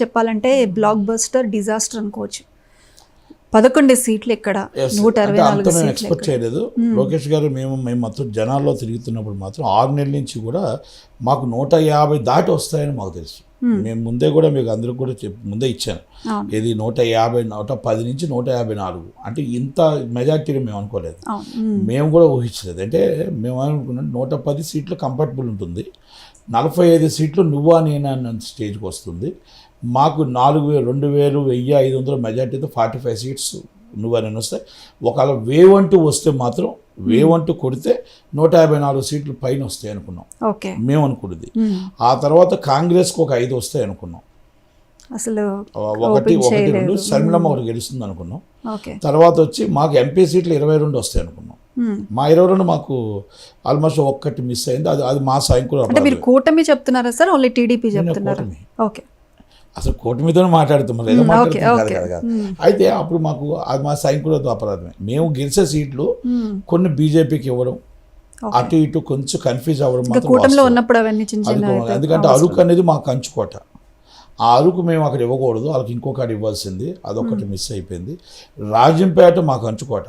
చెప్పాలంటే block buster disaster అనుకోవచ్చు. 11 సీట్లు ఇక్కడ, 124 సీట్లు ఎక్స్పెక్ట్ చేయలేదు. లోకేష్ గారు మేము మొత్తం జనాల్లో తిరుగుతున్నప్పుడు మాత్రం 6 నెలల నుంచి కూడా మాకు 150 దాటి వస్తాయని మాకు తెలుసు. మేము ముందే కూడా మీకు అందరికి కూడా ముందే ఇచ్చాను. ఇది 150, 110 నుంచి 154 అంటే ఇంత మెజార్టీగా మేము అనుకోలేదు. మేము కూడా ఊహించలేదు. అంటే మేము అనుకున్నాం 110 సీట్లు కంఫర్టబుల్ ఉంటుంది, 45 సీట్లు నువ్వా నేనా అన్న స్టేజ్కి వస్తుంది. మాకు 2,500 మెజార్టీతో 45 సీట్స్ నువ్వు అని వస్తాయి. ఒకవేళ వేవ్ అంటూ వస్తే మాత్రం వేవ్ అంటూ కొడితే 154 సీట్లు పైన వస్తాయి అనుకున్నాం మేము అనుకున్నది. ఆ తర్వాత కాంగ్రెస్కి ఒక 5 వస్తాయి అనుకున్నాం. అసలు 1-2 శర్మిలమ్మ ఒకటి గెలుస్తుంది అనుకున్నాం. తర్వాత వచ్చి మాకు ఎంపీ సీట్లు 22 వస్తాయి అనుకున్నాం. మా 22 మాకు ఆల్మోస్ట్ ఒక్కటి మిస్ అయింది. అది మా సాయంత్రం. మీరు కూటమి చెప్తున్నారా సార్, ఓన్లీ టీడీపీ చెప్తున్నారా? ఓకే, అసలు కూటమితో మాట్లాడుతున్నాం, ఏదో మాట్లాడుతున్నాం కదా. అయితే అప్పుడు మాకు అది మా సైనికులతో అపరాధమే. మేము గెలిచే సీట్లు కొన్ని బీజేపీకి ఇవ్వడం, అటు ఇటు కొంచెం కన్ఫ్యూజ్ అవ్వడం మాత్రం. ఎందుకంటే అరకు అనేది మా కంచుకోట. ఆ అరకు మేము అక్కడ ఇవ్వకూడదు, వాళ్ళకి ఇంకొకటి ఇవ్వాల్సింది, అదొకటి మిస్ అయిపోయింది. రాజంపేట మా కంచుకోట,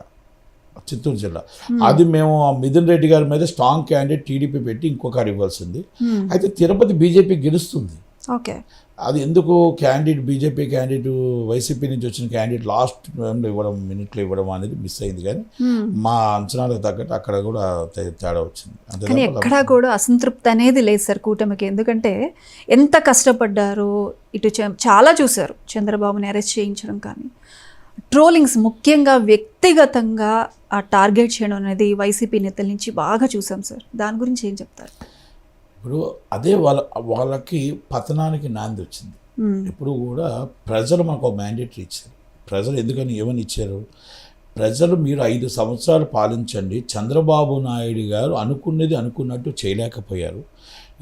చిత్తూరు జిల్లా. అది మేము మిథున్ రెడ్డి గారి మీద స్ట్రాంగ్ క్యాండిడేట్ టీడీపీ పెట్టి ఇంకొకటి ఇవ్వాల్సింది. అయితే తిరుపతి బీజేపీ గెలుస్తుంది. అది ఎందుకు క్యాండిడేట్ బీజేపీ క్యాండిడేట్ వైసీపీ నుంచి వచ్చిన క్యాండిడేట్ లాస్ట్ టైంలో ఇవ్వడం, మినిట్లో ఇవ్వడం అనేది మిస్ అయింది. కానీ మా అంచనాలకు తగ్గట్టు అక్కడ కూడా తేడా వచ్చింది. కానీ ఎక్కడా కూడా అసంతృప్తి అనేది లేదు సార్ కూటమికి. ఎందుకంటే ఎంత కష్టపడ్డారో, ఇటు చాలా చూశారు. చంద్రబాబుని అరెస్ట్ చేయించడం కానీ, ట్రోలింగ్స్ ముఖ్యంగా వ్యక్తిగతంగా టార్గెట్ చేయడం అనేది వైసీపీ నేతల నుంచి బాగా చూసాం సార్. దాని గురించి ఏం చెప్తారు? ఇప్పుడు అదే వాళ్ళకి పతనానికి నాంది వచ్చింది. ఇప్పుడు కూడా ప్రజలు మాకు మ్యాండేటరీ ఇచ్చారు. ప్రజలు ఎందుకని ఏమని ఇచ్చారు? ప్రజలు మీరు 5 సంవత్సరాలు పాలించండి. చంద్రబాబు నాయుడు గారు అనుకున్నది అనుకున్నట్టు చేయలేకపోయారు.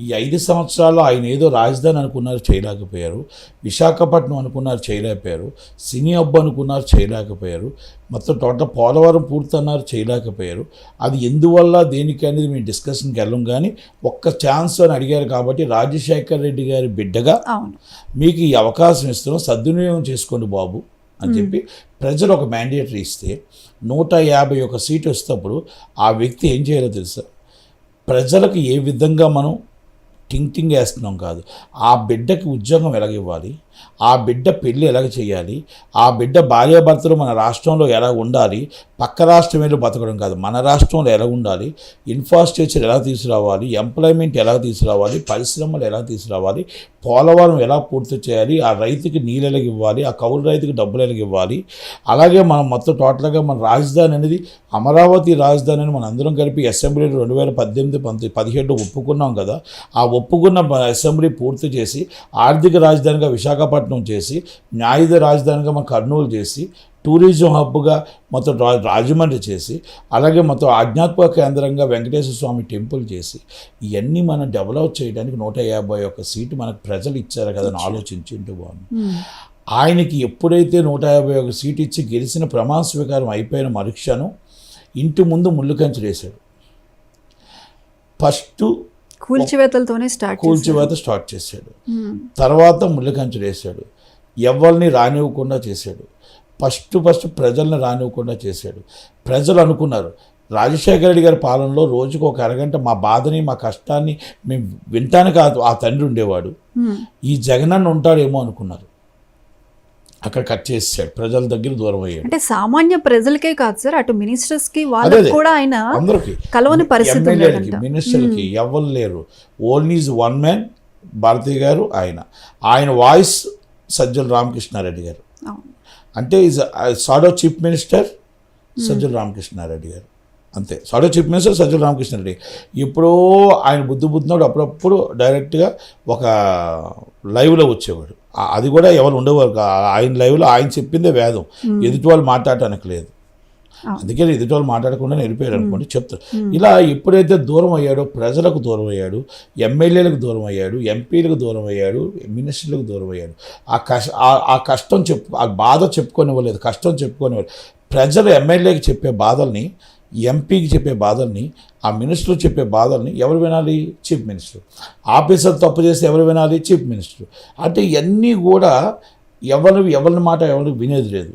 ఈ 5 సంవత్సరాలు ఆయన ఏదో రాజధాని అనుకున్నారు, చేయలేకపోయారు. విశాఖపట్నం అనుకున్నారు, చేయలేకపోయారు. సినీ హబ్ అనుకున్నారు, చేయలేకపోయారు. మొత్తం టోటల్ పోలవరం పూర్తన్నారు, చేయలేకపోయారు. అది ఎందువల్ల దేనికి అనేది మేము డిస్కషన్కి వెళ్ళం. కానీ ఒక్క ఛాన్స్ అని అడిగారు కాబట్టి రాజశేఖర్ రెడ్డి గారి బిడ్డగా మీకు ఈ అవకాశం ఇస్తున్నాం, సద్వినియోగం చేసుకోండి బాబు అని చెప్పి ప్రజలు ఒక మ్యాండేటరీ ఇస్తే 151 సీటు వస్తేప్పుడు ఆ వ్యక్తి ఏం చేయాలో తెలుసా? ప్రజలకు ఏ విధంగా మనం టింగ్ వేస్తున్నాం కాదు, ఆ బిడ్డకి ఉద్యోగం ఎలాగ ఇవ్వాలి, ఆ బిడ్డ పెళ్ళి ఎలాగ చేయాలి, ఆ బిడ్డ భార్యాభర్తలు మన రాష్ట్రంలో ఎలా ఉండాలి, పక్క రాష్ట్రం వెళ్ళి బతకడం కాదు, మన రాష్ట్రంలో ఎలా ఉండాలి, ఇన్ఫ్రాస్ట్రక్చర్ ఎలా తీసుకురావాలి, ఎంప్లాయ్మెంట్ ఎలా తీసుకురావాలి, పరిశ్రమలు ఎలా తీసుకురావాలి, పోలవరం ఎలా పూర్తి చేయాలి, ఆ రైతుకి నీళ్ళు ఎలాగ ఇవ్వాలి, ఆ కౌలు రైతుకి డబ్బులు ఎలాగ ఇవ్వాలి. అలాగే మనం మొత్తం టోటల్గా మన రాజధాని అనేది అమరావతి రాజధాని అని మన అందరం కలిపి అసెంబ్లీలో 2018-17 ఒప్పుకున్నాం కదా. ఆ ఒప్పుకున్న అసెంబ్లీ పూర్తి చేసి ఆర్థిక రాజధానిగా విశాఖపట్నం చేసి, న్యాయ రాజధానిగా మన కర్నూలు చేసి, టూరిజం హబ్గా మొత్తం రాజమండ్రి చేసి, అలాగే మొత్తం ఆధ్యాత్మిక కేంద్రంగా వెంకటేశ్వర స్వామి టెంపుల్ చేసి, ఇవన్నీ మనం డెవలప్ చేయడానికి 151 సీటు మనకు ప్రజలు ఇచ్చారు కదా అని ఆలోచించింటూ బాగుంది. ఆయనకి ఎప్పుడైతే 151 సీటు ఇచ్చి గెలిచిన ప్రమాణ స్వీకారం అయిపోయిన మరుక్షణం ఇంటి ముందు ముళ్ళుకంచెలు వేశాడు. ఫస్ట్ కూల్చివేత స్టార్ట్ చేశాడు. తర్వాత ముళ్ళకంచెలు వేశాడు. ఎవరిని రానివ్వకుండా చేశాడు. ఫస్ట్ ప్రజల్ని రానివ్వకుండా చేశాడు. ప్రజలు అనుకున్నారు రాజశేఖర రెడ్డి గారి పాలనలో రోజుకు ఒక అరగంట మా బాధని, మా కష్టాన్ని మేము వింటానికి ఆ తండ్రి ఉండేవాడు. ఈ జగనన్న ఉంటాడేమో అనుకున్నారు. అక్కడ కట్ చేసాడు, ప్రజల దగ్గర దూరం అయ్యాడు. అంటే సామాన్య ప్రజలకే కాదు సార్, అటు మినిస్టర్స్ కి వాళ్ళకి కూడా ఆయన అందరికి కలవని పరిస్థితి, ఎమ్మెల్యేలకి మినిస్టర్లకి ఎవరు లేరు. Only is one man Bharathi garu. ఆయన వాయిస్ సజ్జల రామకృష్ణారెడ్డి గారు. అంటే is shadow chief minister Sajjala Ramakrishna Reddy garu, అంతే. Shadow chief minister Sajjala Ramakrishna Reddy. ఎప్పుడో ఆయన బుద్ధినప్పుడు అప్పుడప్పుడు డైరెక్ట్గా ఒక లైవ్లో వచ్చేవాడు. అది కూడా ఎవరు ఉండేవారు. ఆయన లైవ్లో ఆయన చెప్పిందే వేదం, ఎదుటి వాళ్ళు మాట్లాడటానికి లేదు. అందుకే ఎదుటి వాళ్ళు మాట్లాడకుండా వెళ్ళిపోయాడు అనుకోండి చెప్తారు. ఇలా ఎప్పుడైతే దూరం అయ్యాడో, ప్రజలకు దూరం అయ్యాడు, ఎమ్మెల్యేలకు దూరం అయ్యాడు, ఎంపీలకు దూరం అయ్యాడు, మినిస్టర్లకు దూరం అయ్యాడు. ఆ కష్టం ఆ బాధ చెప్పుకోనివ్వలేదు, కష్టం చెప్పుకోనివ్వలేదు. ప్రజలు ఎమ్మెల్యేకి చెప్పే బాధల్ని ఎంపీకి చెప్పే బాధల్ని, ఆ మినిస్టర్ చెప్పే బాధల్ని ఎవరు వినాలి? Chief minister. ఆఫీసర్ తప్పు చేస్తే ఎవరు వినాలి? Chief minister. అంటే ఇవన్నీ కూడా ఎవరి మాట ఎవరు వినేది లేదు.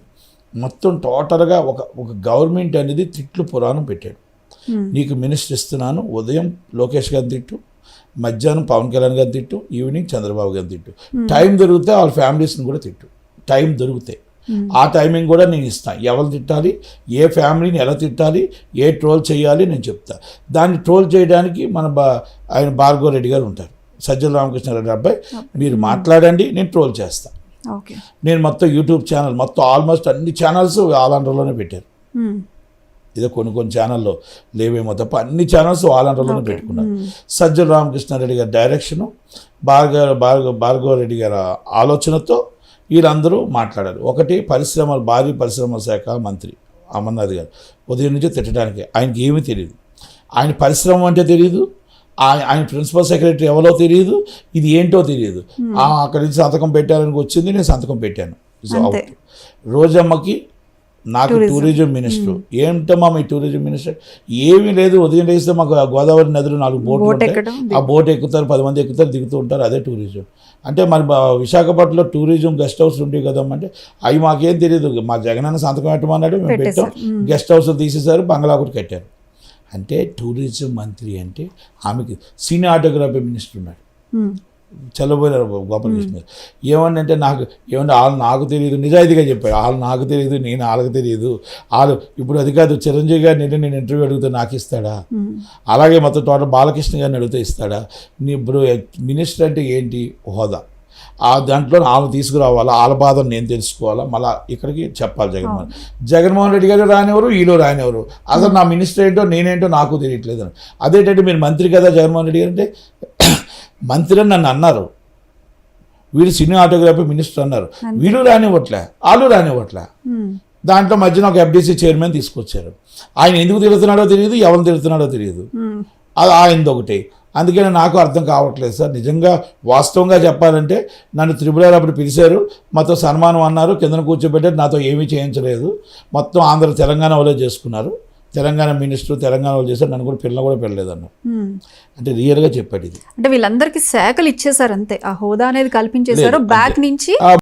మొత్తం టోటల్గా ఒక గవర్నమెంట్ అనేది తిట్లు పురాణం పెట్టాడు. నీకు మినిస్టర్ ఇస్తున్నాను, ఉదయం లోకేష్ గారిని తిట్టు, మధ్యాహ్నం పవన్ కళ్యాణ్ గారిని తిట్టు, ఈవినింగ్ చంద్రబాబు గారిని తిట్టు, టైం దొరికితే వాళ్ళ ఫ్యామిలీస్ని కూడా తిట్టు, టైం దొరికితే ఆ టైమింగ్ కూడా నేను ఇస్తాను. ఎవరు తిట్టాలి, ఏ ఫ్యామిలీని ఎలా తిట్టాలి, ఏ ట్రోల్ చేయాలి నేను చెప్తా. దాన్ని ట్రోల్ చేయడానికి ఆయన భార్గవ రెడ్డి గారు ఉంటారు, సజ్జల రామకృష్ణారెడ్డి అబ్బాయి, మీరు మాట్లాడండి, నేను ట్రోల్ చేస్తాను. నేను మొత్తం యూట్యూబ్ ఛానల్ మొత్తం ఆల్మోస్ట్ అన్ని ఛానల్స్ ఆల్-ఆంధ్రలోనే పెట్టారు. ఏదో కొన్ని ఛానల్లో లేవేమో తప్ప అన్ని ఛానల్స్ ఆల్-ఆంధ్రలోనే పెట్టుకున్నారు. సజ్జల రామకృష్ణారెడ్డి గారి డైరెక్షను, భార్గవ రెడ్డి గారి ఆలోచనతో వీళ్ళందరూ మాట్లాడారు. ఒకటి భారీ పరిశ్రమల శాఖ మంత్రి అమర్నాథ్ గారు ఉదయం నుంచి తిట్టడానికి, ఆయనకి ఏమీ తెలియదు. ఆయన పరిశ్రమ అంటే తెలియదు, ఆయన ప్రిన్సిపల్ సెక్రటరీ ఎవరో తెలియదు, ఇది ఏంటో తెలియదు. అక్కడి నుంచి సంతకం పెట్టాలని వచ్చింది, నేను సంతకం పెట్టాను. రోజమ్మకి నాకు టూరిజం మినిస్టర్. ఏంటమ్మా మీ టూరిజం మినిస్టర్? ఏమీ లేదు, ఉదయం లేస్తే మాకు గోదావరి నదిలో 4 బోట్లు ఉంటాయి, ఆ బోట్ ఎక్కుతారు, 10 మంది ఎక్కుతారు, దిగుతూ ఉంటారు, అదే టూరిజం. అంటే మరి విశాఖపట్నంలో టూరిజం గెస్ట్ హౌస్ ఉండేవి కదమ్మంటే అవి మాకేం తెలియదు, మా జగనన్న సంతకం పెట్టమన్నాడు, మేము పెట్టాం, గెస్ట్ హౌస్ తీసేశారు, బంగ్లా ఒకటి కట్టారు. అంటే టూరిజం మంత్రి అంటే ఆమెకి సినిమాటోగ్రఫీ మినిస్టర్ ఉన్నాడు, చల్లబోయిన గోపాలకృష్ణ. ఏమంటే వాళ్ళు నాకు తెలియదు, నిజాయితీగా చెప్పాడు, వాళ్ళు నాకు తెలియదు, నేను వాళ్ళకి తెలియదు. వాళ్ళు ఇప్పుడు అది కాదు, చిరంజీవి గారిని నేను ఇంటర్వ్యూ అడిగితే నాకు ఇస్తాడా? అలాగే మొత్తం టోటల్ బాలకృష్ణ గారిని అడిగితే ఇస్తాడా? ఇప్పుడు మినిస్టర్ అంటే ఏంటి హోదా, దాంట్లో ఆమె తీసుకురావాలా, వాళ్ళ బాధను నేను తెలుసుకోవాలా, మళ్ళీ ఇక్కడికి చెప్పాలి జగన్మోహన్ రెడ్డి గారు రానివ్వరు, వీళ్ళు రానివ్వరు. అసలు నా మినిస్టర్ ఏంటో నేనేంటో నాకు తెలియట్లేదు. అదేంటంటే మీరు మంత్రి కదా జగన్మోహన్ రెడ్డి గారు అంటే, మంత్రి అని నన్ను అన్నారు, వీడు సినిమాటోగ్రఫీ మినిస్టర్ అన్నారు, వీళ్ళు రానివ్వట్లే, వాళ్ళు రానివ్వట్లే. దాంట్లో మధ్యన ఒక FDC చైర్మన్ తీసుకొచ్చారు. ఆయన ఎందుకు తిరుగుతున్నాడో తెలియదు, ఎవరు తిరుగుతున్నాడో తెలియదు, అది ఆయనది ఒకటి. అందుకని నాకు అర్థం కావట్లేదు సార్. నిజంగా వాస్తవంగా చెప్పాలంటే నన్ను త్రిపురాలు అప్పుడు పిలిచారు, మొత్తం సన్మానం అన్నారు, కిందన కూర్చోబెట్టారు, నాతో ఏమీ చేయించలేదు. మొత్తం తెలంగాణ వాళ్ళే చేసుకున్నారు, తెలంగాణ మినిస్టర్ తెలంగాణ వాళ్ళు చేశారు, నన్ను కూడా పిల్లలు అన్నారు. అంటే రియల్గా చెప్పాడు ఇది. అంటే వీళ్ళందరికీ శాఖలు ఇచ్చేసారు అంతే, ఆ హోదా అనేది కల్పించేశారు బ్యాక్ నుంచి.